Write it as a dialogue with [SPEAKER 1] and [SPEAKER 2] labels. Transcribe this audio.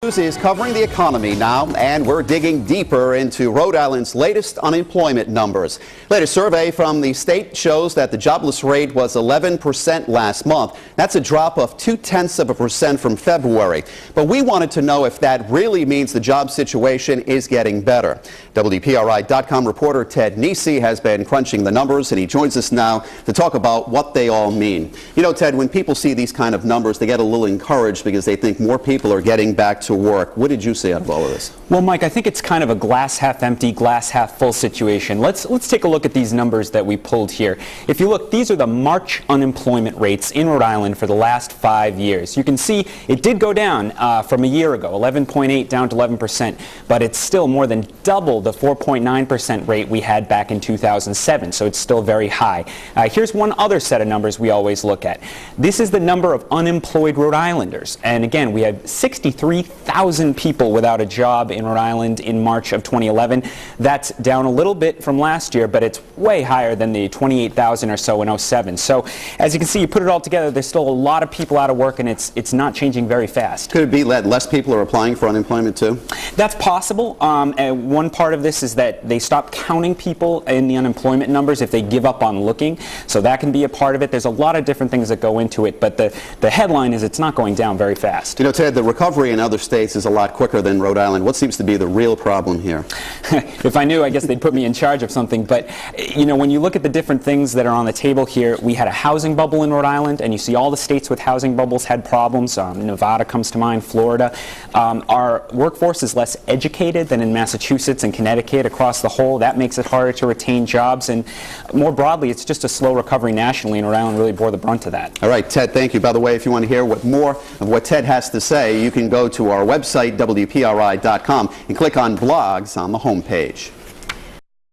[SPEAKER 1] News is covering the economy now, and we're digging deeper into Rhode Island's latest unemployment numbers. Latest survey from the state shows that the jobless rate was 11% last month. That's a drop of 0.2% from February. But we wanted to know if that really means the job situation is getting better. WPRI.com reporter Ted Nesi has been crunching the numbers, and he joins us now to talk about what they all mean. You know, Ted, when people see these kind of numbers, they get a little encouraged because they think more people are getting back to work. What did you say out of all of this?
[SPEAKER 2] Well, Mike, I think it's kind of a glass half empty, glass half full situation. Let's take a look at these numbers that we pulled here. If you look, these are the March unemployment rates in Rhode Island for the last 5 years. You can see it did go down from a year ago, 11.8 down to 11%, but it's still more than double the 4.9% rate we had back in 2007, so it's still very high. Here's one other set of numbers we always look at. This is the number of unemployed Rhode Islanders, and again, we had 63,000 people without a job in Rhode Island in March of 2011. That's down a little bit from last year, but it's way higher than the 28,000 or so in 07. So as you can see, you put it all together, there's still a lot of people out of work, and it's not changing very fast.
[SPEAKER 1] Could it be that less people are applying for unemployment too?
[SPEAKER 2] That's possible. And one part of this is that they stop counting people in the unemployment numbers if they give up on looking. So that can be a part of it. There's a lot of different things that go into it, but the headline is it's not going down very fast.
[SPEAKER 1] You know, Ted, the recovery in other states is a lot quicker than Rhode Island. What seems to be the real problem here?
[SPEAKER 2] If I knew, I guess they'd put me in charge of something. But, you know, when you look at the different things that are on the table here, we had a housing bubble in Rhode Island, and you see all the states with housing bubbles had problems. Nevada comes to mind, Florida. Our workforce is less educated than in Massachusetts and Connecticut across the whole. That makes it harder to retain jobs. And more broadly, it's just a slow recovery nationally, and Rhode Island really bore the brunt of that.
[SPEAKER 1] All right, Ted, thank you. By the way, if you want to hear more of what Ted has to say, you can go to our website, WPRI.com, and click on blogs on the homepage.